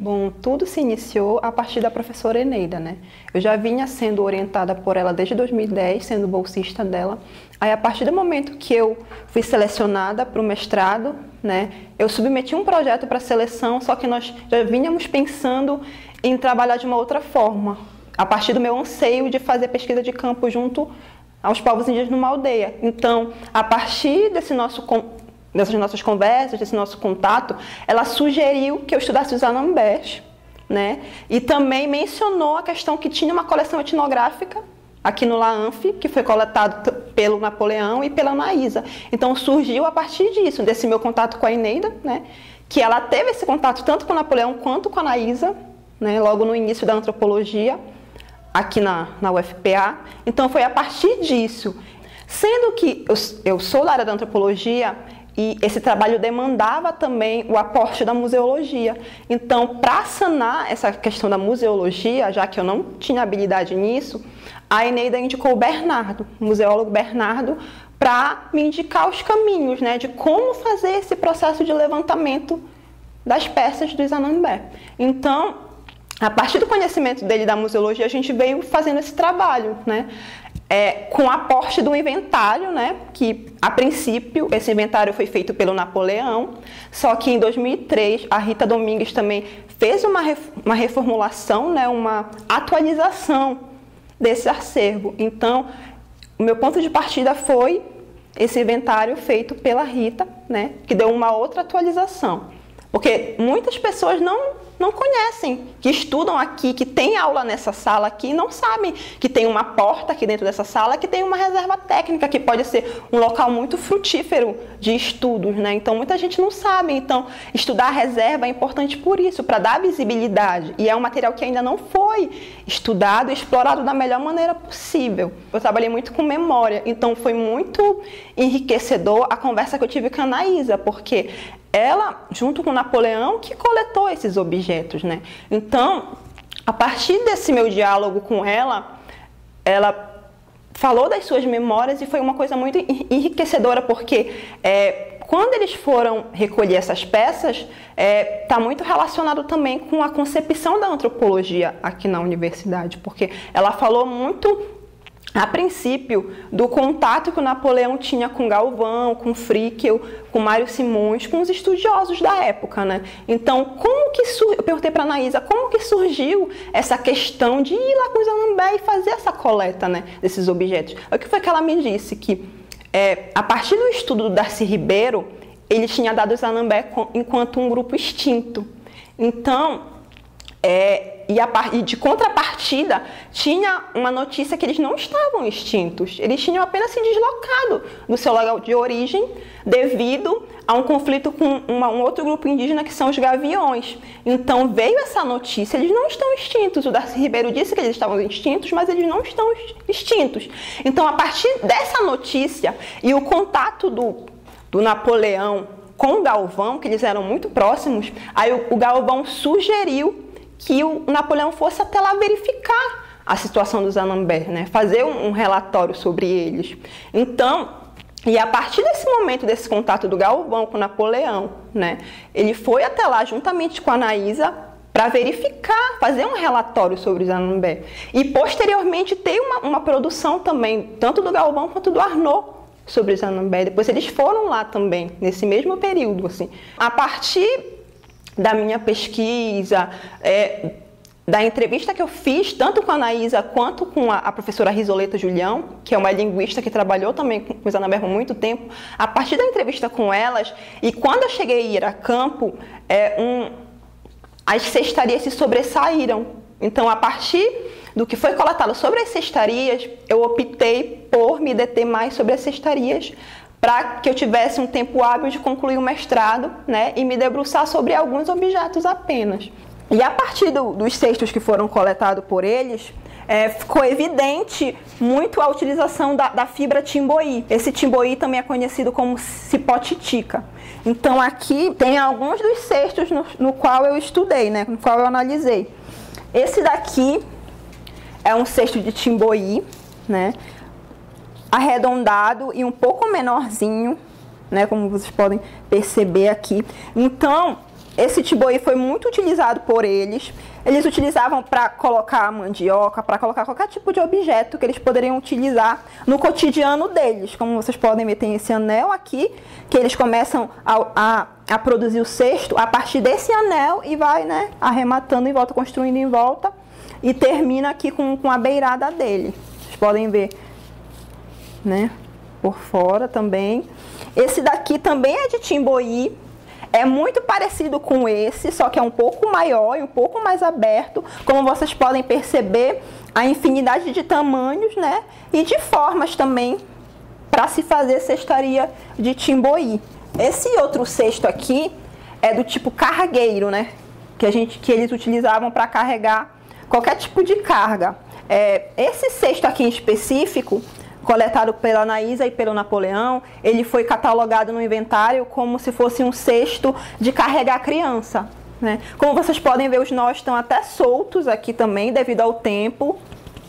Bom, tudo se iniciou a partir da professora Eneida, né? Eu já vinha sendo orientada por ela desde 2010, sendo bolsista dela. Aí, a partir do momento que eu fui selecionada para o mestrado, né, eu submeti um projeto para seleção, só que nós já vínhamos pensando em trabalhar de uma outra forma, a partir do meu anseio de fazer pesquisa de campo junto aos povos indígenas numa aldeia. Então, a partir dessas nossas conversas, desse nosso contato, ela sugeriu que eu estudasse os Anambés, né? E também mencionou a questão que tinha uma coleção etnográfica aqui no LAANF, que foi coletado pelo Napoleão e pela Anaísa. Então surgiu a partir disso, desse meu contato com a Eneida, né? Que ela teve esse contato tanto com o Napoleão quanto com a Anaísa, né? Logo no início da antropologia, aqui na UFPA. Então foi a partir disso. Sendo que eu sou da área da antropologia, e esse trabalho demandava também o aporte da museologia. Então, para sanar essa questão da museologia, já que eu não tinha habilidade nisso, a Eneida indicou o Bernardo, o museólogo Bernardo, para me indicar os caminhos, né, de como fazer esse processo de levantamento das peças dos Anambé. Então, a partir do conhecimento dele da museologia, a gente veio fazendo esse trabalho, né? Com o aporte do inventário, né, que a princípio esse inventário foi feito pelo Napoleão, só que em 2003 a Rita Domingues também fez uma reformulação, né, uma atualização desse acervo. Então, o meu ponto de partida foi esse inventário feito pela Rita, né, que deu uma outra atualização. Porque muitas pessoas não conhecem, que estudam aqui, que tem aula nessa sala aqui, não sabem que tem uma porta aqui dentro dessa sala, que tem uma reserva técnica, que pode ser um local muito frutífero de estudos, né? Então, muita gente não sabe. Então, estudar a reserva é importante por isso, para dar visibilidade. E é um material que ainda não foi estudado e explorado da melhor maneira possível. Eu trabalhei muito com memória, então foi muito enriquecedor a conversa que eu tive com a Anaísa, porque ela, junto com o Napoleão, que coletou esses objetos, né? Então, a partir desse meu diálogo com ela, ela falou das suas memórias e foi uma coisa muito enriquecedora, porque quando eles foram recolher essas peças, está muito relacionado também com a concepção da antropologia aqui na universidade, porque ela falou muito, a princípio, do contato que o Napoleão tinha com Galvão, com Frickel, com Mário Simões, com os estudiosos da época, né? Então, como que eu perguntei para a Anaísa, como que surgiu essa questão de ir lá com os Anambé e fazer essa coleta, né, desses objetos? O que foi que ela me disse? Que, a partir do estudo do Darcy Ribeiro, ele tinha dado os Anambé enquanto um grupo extinto. Então, e de contrapartida, tinha uma notícia que eles não estavam extintos. Eles tinham apenas se deslocado do seu lugar de origem devido a um conflito com um outro grupo indígena, que são os Gaviões. Então, veio essa notícia, eles não estão extintos. O Darcy Ribeiro disse que eles estavam extintos, mas eles não estão extintos. Então, a partir dessa notícia e o contato do Napoleão com o Galvão, que eles eram muito próximos, aí o Galvão sugeriu que o Napoleão fosse até lá verificar a situação dos Anambé, né? Fazer um relatório sobre eles. Então, e a partir desse momento, desse contato do Galvão com o Napoleão, né, ele foi até lá juntamente com a Anaísa para verificar, fazer um relatório sobre os Anambé. E posteriormente ter uma produção também, tanto do Galvão quanto do Arnaud, sobre os Anambé. Depois eles foram lá também, nesse mesmo período, assim. A partir da minha pesquisa, da entrevista que eu fiz, tanto com a Anaísa quanto com a professora Risoleta Julião, que é uma linguista que trabalhou também com os Anambé por muito tempo, a partir da entrevista com elas, e quando eu cheguei a ir a campo, as cestarias se sobressaíram. Então, a partir do que foi coletado sobre as cestarias, eu optei por me deter mais sobre as cestarias, para que eu tivesse um tempo hábil de concluir o mestrado, né, e me debruçar sobre alguns objetos apenas. E a partir dos textos que foram coletados por eles, ficou evidente muito a utilização da fibra timboí. Esse timboí também é conhecido como cipó titica. Então aqui tem alguns dos cestos no qual eu estudei, né, no qual eu analisei. Esse daqui é um cesto de timboí, né, arredondado e um pouco menorzinho, né, como vocês podem perceber aqui. Então, esse tiboí foi muito utilizado por eles. Eles utilizavam para colocar mandioca, para colocar qualquer tipo de objeto que eles poderiam utilizar no cotidiano deles. Como vocês podem ver, tem esse anel aqui, que eles começam a produzir o cesto a partir desse anel e vai, né, arrematando em volta, construindo em volta, e termina aqui com a beirada dele. Vocês podem ver, né, por fora também. Esse daqui também é de Timboí. É muito parecido com esse, só que é um pouco maior e um pouco mais aberto. Como vocês podem perceber, a infinidade de tamanhos, né? E de formas também para se fazer cestaria de Timboí. Esse outro cesto aqui é do tipo cargueiro, né? Que eles utilizavam para carregar qualquer tipo de carga. Esse cesto aqui em específico, coletado pela Anaísa e pelo Napoleão, ele foi catalogado no inventário como se fosse um cesto de carregar criança, né? Como vocês podem ver, os nós estão até soltos aqui também, devido ao tempo,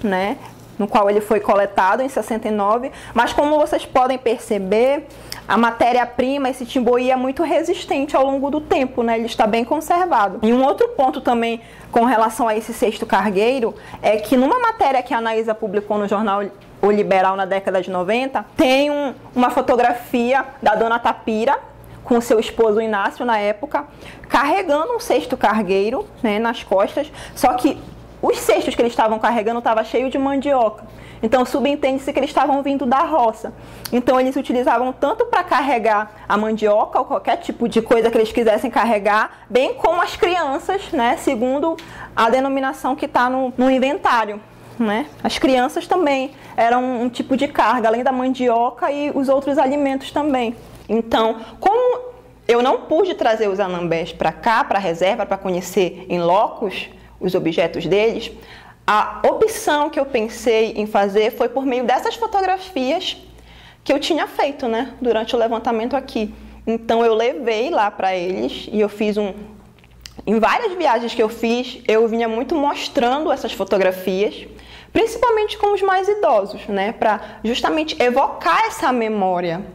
né, no qual ele foi coletado, em 69. Mas como vocês podem perceber, a matéria-prima, esse Timboí, é muito resistente ao longo do tempo, né? Ele está bem conservado. E um outro ponto também com relação a esse cesto cargueiro é que numa matéria que a Anaísa publicou no jornal O Liberal na década de 90, tem uma fotografia da dona Tapira com seu esposo Inácio na época, carregando um cesto cargueiro, né, nas costas, só que os cestos que eles estavam carregando estavam cheios de mandioca. Então subentende-se que eles estavam vindo da roça. Então eles utilizavam tanto para carregar a mandioca ou qualquer tipo de coisa que eles quisessem carregar, bem como as crianças, né, segundo a denominação que está no inventário. Né? As crianças também eram um tipo de carga, além da mandioca e os outros alimentos também. Então, como eu não pude trazer os Anambés para cá, para a reserva, para conhecer em locos os objetos deles, a opção que eu pensei em fazer foi por meio dessas fotografias que eu tinha feito, né, durante o levantamento aqui. Então eu levei lá para eles e eu fiz em várias viagens que eu fiz, eu vinha muito mostrando essas fotografias, principalmente com os mais idosos, né, para justamente evocar essa memória.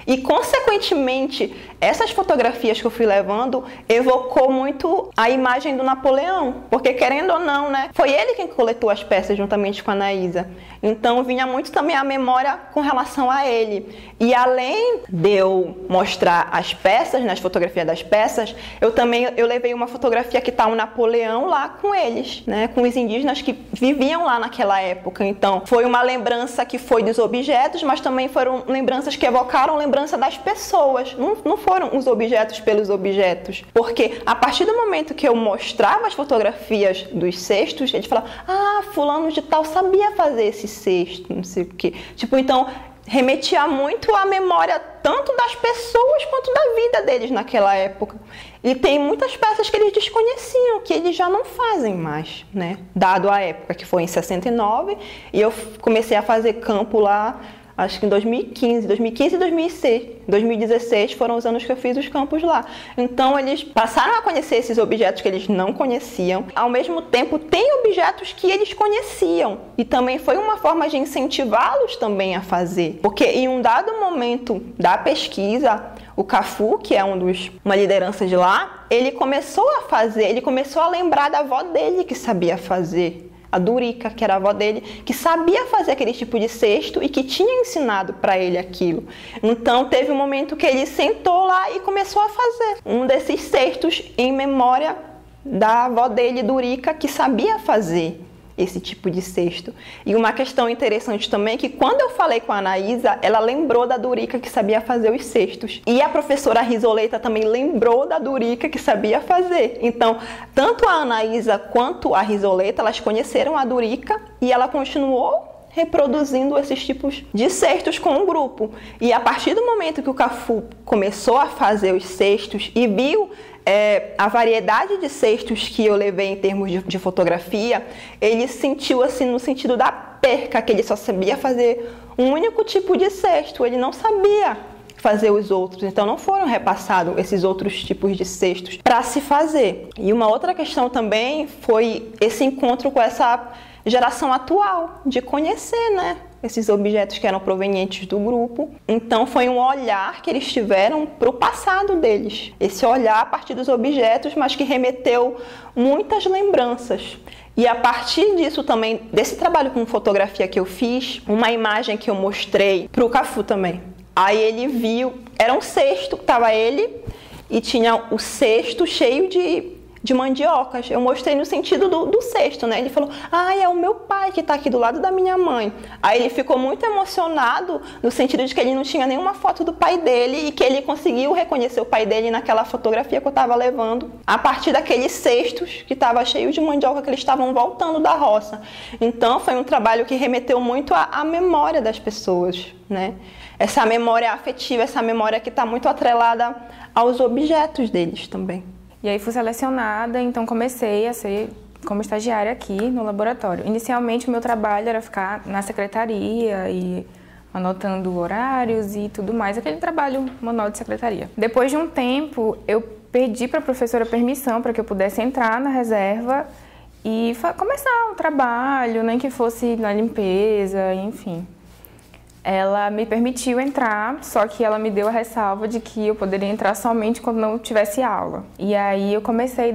E, consequentemente, essas fotografias que eu fui levando evocou muito a imagem do Napoleão, porque, querendo ou não, né, foi ele quem coletou as peças juntamente com a Anaísa. Então, vinha muito também a memória com relação a ele. E, além de eu mostrar as peças, né, as fotografias das peças, eu levei uma fotografia que está o Napoleão lá com eles, né, com os indígenas que viviam lá naquela época. Então, foi uma lembrança que foi dos objetos, mas também foram lembranças que evocaram lembrança das pessoas, não foram os objetos pelos objetos, porque a partir do momento que eu mostrava as fotografias dos cestos, eles falavam, fulano de tal sabia fazer esse cesto, não sei o quê. Tipo, então, remetia muito à memória tanto das pessoas quanto da vida deles naquela época. E tem muitas peças que eles desconheciam, que eles já não fazem mais, né? Dado a época, que foi em 69, e eu comecei a fazer campo lá, acho que em 2015 e 2006, 2016 foram os anos que eu fiz os campos lá. Então eles passaram a conhecer esses objetos que eles não conheciam. Ao mesmo tempo, tem objetos que eles conheciam. E também foi uma forma de incentivá-los também a fazer. Porque em um dado momento da pesquisa, o Cafu, que é uma liderança de lá, ele começou a lembrar da avó dele que sabia fazer. A Durica, que era a avó dele, que sabia fazer aquele tipo de cesto e que tinha ensinado para ele aquilo. Então, teve um momento que ele sentou lá e começou a fazer um desses cestos em memória da avó dele, Durica, que sabia fazer esse tipo de cesto. E uma questão interessante também é que quando eu falei com a Anaísa, ela lembrou da Durica que sabia fazer os cestos. E a professora Risoleta também lembrou da Durica que sabia fazer. Então, tanto a Anaísa quanto a Risoleta, elas conheceram a Durica e ela continuou reproduzindo esses tipos de cestos com o grupo. E a partir do momento que o Cafu começou a fazer os cestos e viu a variedade de cestos que eu levei em termos de fotografia, ele sentiu assim no sentido da perca, que ele só sabia fazer um único tipo de cesto, ele não sabia fazer os outros, então não foram repassados esses outros tipos de cestos para se fazer. E uma outra questão também foi esse encontro com essa geração atual, de conhecer, né, esses objetos que eram provenientes do grupo. Então foi um olhar que eles tiveram para o passado deles. Esse olhar a partir dos objetos, mas que remeteu muitas lembranças. E a partir disso também, desse trabalho com fotografia que eu fiz, uma imagem que eu mostrei para o Cafu também. Aí ele viu, era um cesto, estava ele e tinha o cesto cheio de mandiocas. Eu mostrei no sentido do cesto, né? Ele falou, é o meu pai que está aqui do lado da minha mãe. Aí ele ficou muito emocionado no sentido de que ele não tinha nenhuma foto do pai dele e que ele conseguiu reconhecer o pai dele naquela fotografia que eu estava levando, a partir daqueles cestos que estava cheio de mandioca que eles estavam voltando da roça. Então foi um trabalho que remeteu muito à memória das pessoas, né? Essa memória afetiva, essa memória que está muito atrelada aos objetos deles também. E aí fui selecionada, então comecei a ser como estagiária aqui no laboratório. Inicialmente o meu trabalho era ficar na secretaria e anotando horários e tudo mais, aquele trabalho manual de secretaria. Depois de um tempo, eu pedi para a professora permissão para que eu pudesse entrar na reserva e começar um trabalho, nem que fosse na limpeza, enfim. Ela me permitiu entrar, só que ela me deu a ressalva de que eu poderia entrar somente quando não tivesse aula. E aí eu comecei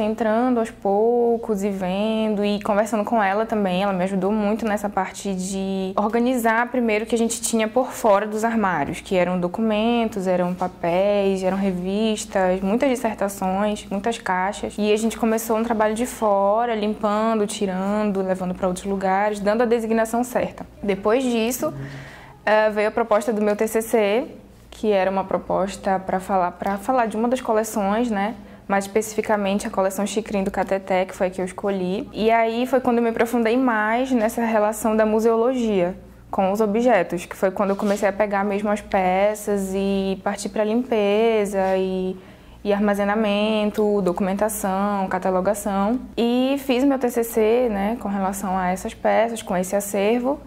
entrando aos poucos e vendo e conversando com ela também. Ela me ajudou muito nessa parte de organizar primeiro o que a gente tinha por fora dos armários, que eram documentos, eram papéis, eram revistas, muitas dissertações, muitas caixas. E a gente começou um trabalho de fora, limpando, tirando, levando para outros lugares, dando a designação certa. Depois disso, veio a proposta do meu TCC, que era uma proposta para falar de uma das coleções, né? Mais especificamente a coleção Xicrim do Cateté, que foi a que eu escolhi. E aí foi quando eu me aprofundei mais nessa relação da museologia com os objetos, que foi quando eu comecei a pegar mesmo as peças e partir para limpeza e armazenamento, documentação, catalogação. E fiz meu TCC, né, com relação a essas peças, com esse acervo.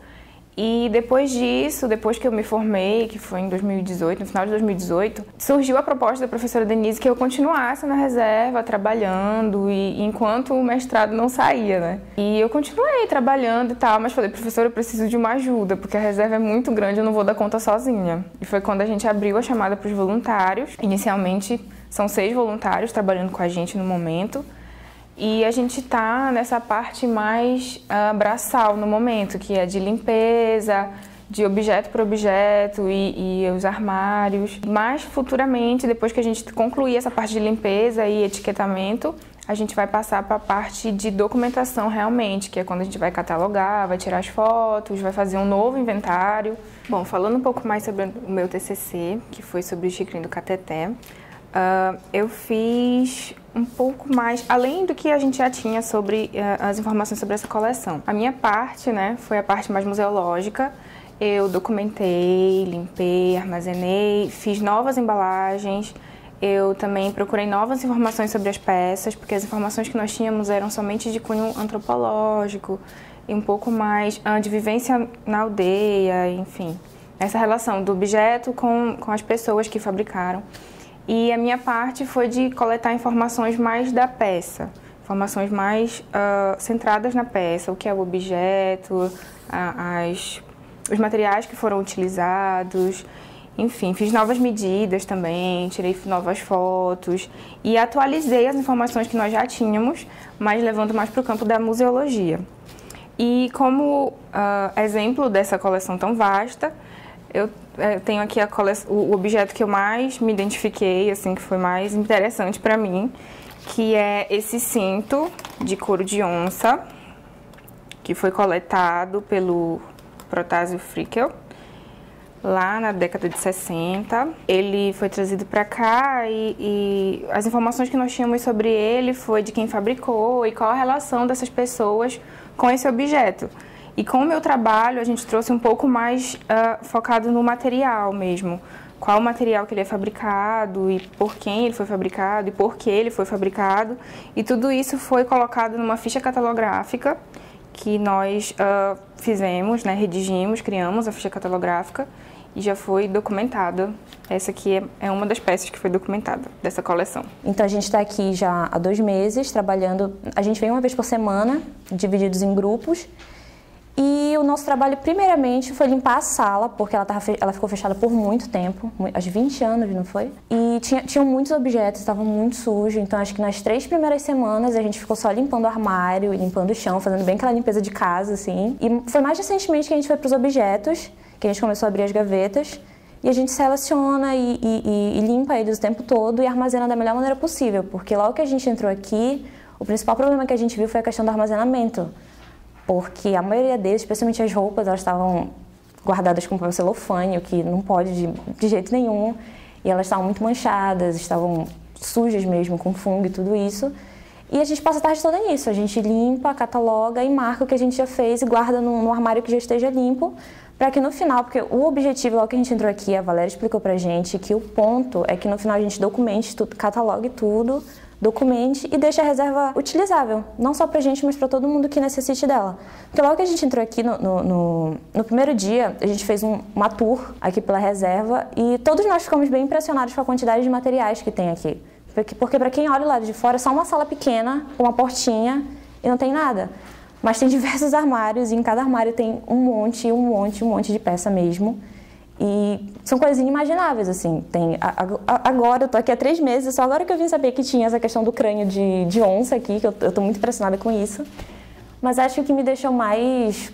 E depois disso, depois que eu me formei, que foi em 2018, no final de 2018, surgiu a proposta da professora Denise que eu continuasse na reserva, trabalhando, e enquanto o mestrado não saía, né? E eu continuei trabalhando e tal, mas falei, professora, eu preciso de uma ajuda, porque a reserva é muito grande, eu não vou dar conta sozinha. E foi quando a gente abriu a chamada para os voluntários. Inicialmente, são 6 voluntários trabalhando com a gente no momento. E a gente está nessa parte mais braçal no momento, que é de limpeza, de objeto por objeto e os armários. Mas futuramente, depois que a gente concluir essa parte de limpeza e etiquetamento, a gente vai passar para a parte de documentação realmente, que é quando a gente vai catalogar, vai tirar as fotos, vai fazer um novo inventário. Bom, falando um pouco mais sobre o meu TCC, que foi sobre o Xicrim do Cateté, eu fiz um pouco mais, além do que a gente já tinha sobre as informações sobre essa coleção. A minha parte, né, foi a parte mais museológica. Eu documentei, limpei, armazenei, fiz novas embalagens. Eu também procurei novas informações sobre as peças, porque as informações que nós tínhamos eram somente de cunho antropológico e um pouco mais de vivência na aldeia, enfim. Essa relação do objeto com as pessoas que fabricaram. E a minha parte foi de coletar informações mais da peça, informações mais centradas na peça, o que é o objeto, os materiais que foram utilizados, enfim, fiz novas medidas também, tirei novas fotos e atualizei as informações que nós já tínhamos, mas levando mais para o campo da museologia. E como exemplo dessa coleção tão vasta, eu tenho aqui o objeto que eu mais me identifiquei, assim, que foi mais interessante para mim, que é esse cinto de couro de onça, que foi coletado pelo Protásio Frickel, lá na década de 60. Ele foi trazido para cá e as informações que nós tínhamos sobre ele foi de quem fabricou e qual a relação dessas pessoas com esse objeto. E com o meu trabalho, a gente trouxe um pouco mais focado no material mesmo. Qual o material que ele é fabricado e por quem ele foi fabricado e por que ele foi fabricado. E tudo isso foi colocado numa ficha catalográfica que nós fizemos, né, redigimos, criamos a ficha catalográfica e já foi documentada. Essa aqui é uma das peças que foi documentada dessa coleção. Então a gente está aqui já há 2 meses trabalhando. A gente vem uma vez por semana, divididos em grupos. E o nosso trabalho, primeiramente, foi limpar a sala, porque ela ficou fechada por muito tempo, acho 20 anos, não foi? E tinham muitos objetos, estavam muito sujos, então acho que nas 3 primeiras semanas a gente ficou só limpando o armário, limpando o chão, fazendo bem aquela limpeza de casa, assim. E foi mais recentemente que a gente foi para os objetos, que a gente começou a abrir as gavetas, e a gente seleciona e limpa eles o tempo todo e armazena da melhor maneira possível, porque logo que a gente entrou aqui, o principal problema que a gente viu foi a questão do armazenamento. Porque a maioria deles, especialmente as roupas, elas estavam guardadas com papel celofane, o que não pode de jeito nenhum. E elas estavam muito manchadas, estavam sujas mesmo, com fungo e tudo isso. E a gente passa a tarde toda nisso. A gente limpa, cataloga e marca o que a gente já fez e guarda no armário que já esteja limpo. Para que no final, porque o objetivo, logo que a gente entrou aqui, a Valéria explicou pra gente que o ponto é que no final a gente documente tudo, catalogue tudo, documente e deixe a reserva utilizável, não só pra gente, mas pra todo mundo que necessite dela. Porque logo que a gente entrou aqui no primeiro dia, a gente fez uma tour aqui pela reserva e todos nós ficamos bem impressionados com a quantidade de materiais que tem aqui. Porque pra quem olha lá de fora, é só uma sala pequena, com uma portinha e não tem nada. Mas tem diversos armários e em cada armário tem um monte de peça mesmo. E são coisas inimagináveis, assim. Agora, eu tô aqui há 3 meses, só agora que eu vim saber que tinha essa questão do crânio de onça aqui, que eu tô muito impressionada com isso. Mas acho que o que me deixou mais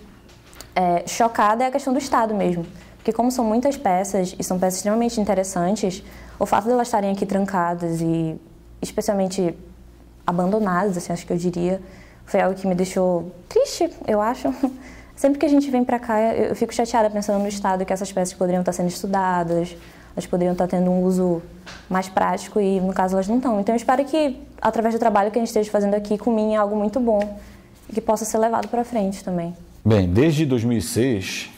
chocada é a questão do estado mesmo. Porque como são muitas peças, e são peças extremamente interessantes, o fato de elas estarem aqui trancadas e especialmente abandonadas, assim, acho que eu diria, foi algo que me deixou triste, eu acho. Sempre que a gente vem pra cá, eu fico chateada pensando no estado que essas peças poderiam estar sendo estudadas, elas poderiam estar tendo um uso mais prático e, no caso, elas não estão. Então, eu espero que, através do trabalho que a gente esteja fazendo aqui, culmine algo muito bom e que possa ser levado para frente também. Bem, desde 2006,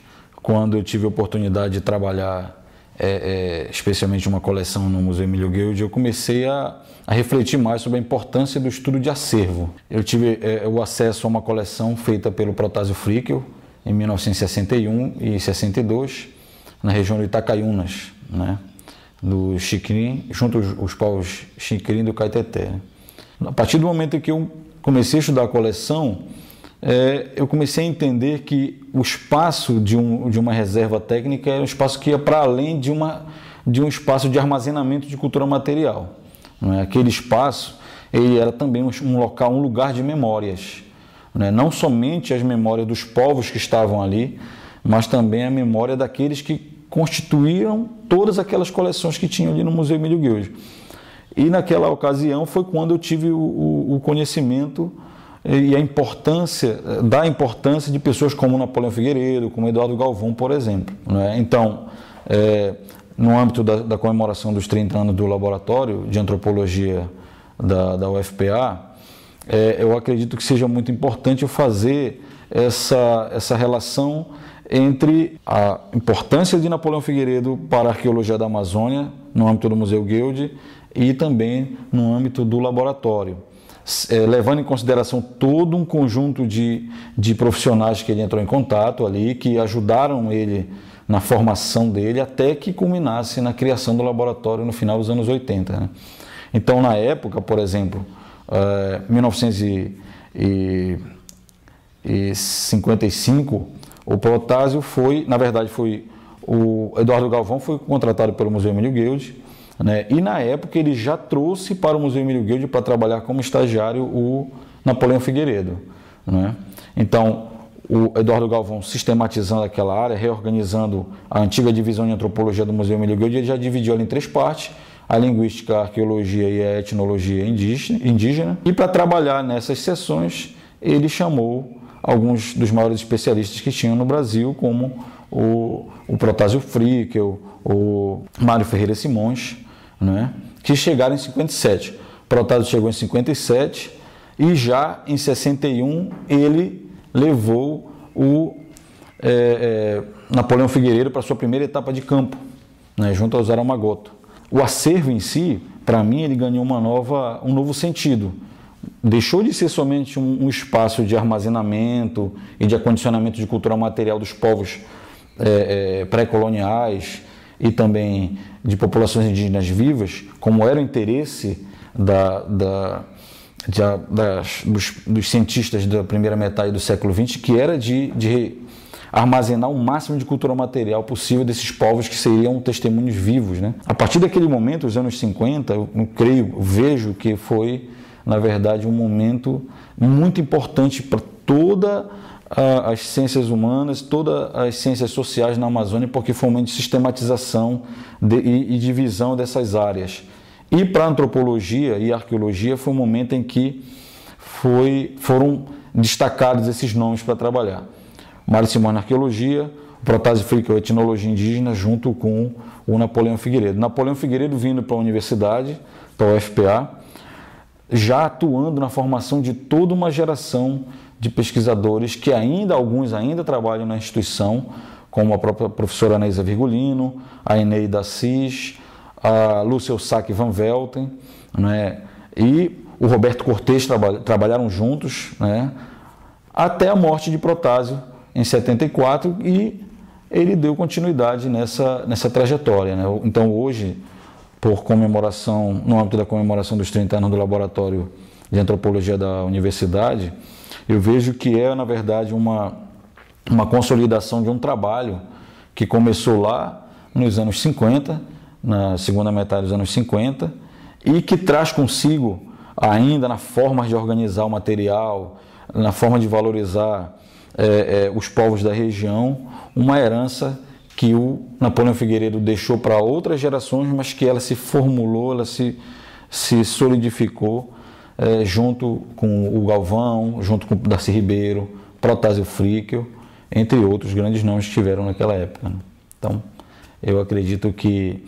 quando eu tive a oportunidade de trabalhar especialmente uma coleção no Museu Emílio Guild, eu comecei a refletir mais sobre a importância do estudo de acervo. Eu tive o acesso a uma coleção feita pelo Protásio Frickel em 1961 e 62, na região de Itacaiunas, né, do Xiquirim, junto aos povos Xiquirim do Caeteté. A partir do momento que eu comecei a estudar a coleção, eu comecei a entender que o espaço de uma reserva técnica era um espaço que ia para além de um espaço de armazenamento de cultura material. Não é? Aquele espaço ele era também um local, um lugar de memórias. Não somente as memórias dos povos que estavam ali, mas também a memória daqueles que constituíram todas aquelas coleções que tinham ali no Museu Emílio Guild. E naquela ocasião foi quando eu tive o conhecimento e a importância de pessoas como Napoleão Figueiredo, como Eduardo Galvão, por exemplo. Né? Então, no âmbito da comemoração dos 30 anos do Laboratório de Antropologia da UFPA, eu acredito que seja muito importante eu fazer essa relação entre a importância de Napoleão Figueiredo para a arqueologia da Amazônia, no âmbito do Museu Guild, e também no âmbito do laboratório. Levando em consideração todo um conjunto de profissionais que ele entrou em contato ali, que ajudaram ele na formação dele, até que culminasse na criação do laboratório no final dos anos 80. Né? Então, na época, por exemplo, 1955, o Protásio o Eduardo Galvão foi contratado pelo Museu Emílio Guild, né? E na época ele já trouxe para o Museu Emílio Guild para trabalhar como estagiário o Napoleão Figueiredo. Né? Então, o Eduardo Galvão sistematizando aquela área, reorganizando a antiga divisão de antropologia do Museu Emílio Guild, ele já dividiu ela em 3 partes, a linguística, a arqueologia e a etnologia indígena. E para trabalhar nessas sessões, ele chamou alguns dos maiores especialistas que tinham no Brasil, como o Protásio Frickel, o Mário Ferreira Simões, né, que chegaram em 57. Protásio chegou em 57 e já em 61 ele levou o Napoleão Figueiredo para a sua primeira etapa de campo, né, junto ao Zaramagoto. O acervo em si, para mim, ele ganhou um novo sentido. Deixou de ser somente um espaço de armazenamento e de acondicionamento de cultura material dos povos pré-coloniais e também de populações indígenas vivas, como era o interesse dos cientistas da primeira metade do século XX, que era de armazenar o máximo de cultura material possível desses povos que seriam testemunhos vivos, né? A partir daquele momento, os anos 50, eu vejo que foi, na verdade, um momento muito importante para todas as ciências humanas, todas as ciências sociais na Amazônia, porque foi um momento de sistematização e divisão dessas áreas. E para a antropologia e arqueologia foi um momento em que foram destacados esses nomes para trabalhar. Mário Simões na arqueologia, o Protásio Frickel, etnologia indígena, junto com o Napoleão Figueiredo. Napoleão Figueiredo vindo para a universidade, para a UFPA, já atuando na formação de toda uma geração de pesquisadores que alguns ainda trabalham na instituição, como a própria professora Anaísa Virgulino, a Eneida Assis, a Lúcia Osaki Van Velten, né, e o Roberto Cortez trabalharam juntos, né, até a morte de Protásio em 74, e ele deu continuidade nessa trajetória, né? Então hoje, por comemoração, no âmbito da comemoração dos 30 anos do Laboratório de Antropologia da Universidade, eu vejo que na verdade, uma consolidação de um trabalho que começou lá nos anos 50, na segunda metade dos anos 50, e que traz consigo, ainda na forma de organizar o material, na forma de valorizar os povos da região, uma herança que o Napoleão Figueiredo deixou para outras gerações, mas que ela se formulou, ela se solidificou junto com o Galvão, junto com o Darcy Ribeiro, Protásio Frickel, entre outros grandes nomes que tiveram naquela época, né? Então, eu acredito que,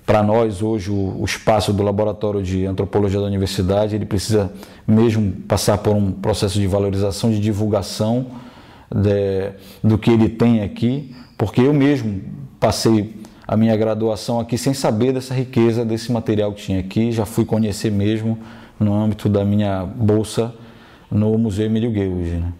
para nós, hoje, o espaço do Laboratório de Antropologia da Universidade, ele precisa mesmo passar por um processo de valorização, de divulgação do que ele tem aqui, porque eu mesmo passei a minha graduação aqui sem saber dessa riqueza, desse material que tinha aqui, já fui conhecer mesmo no âmbito da minha bolsa no Museu Emílio Gueldi, né?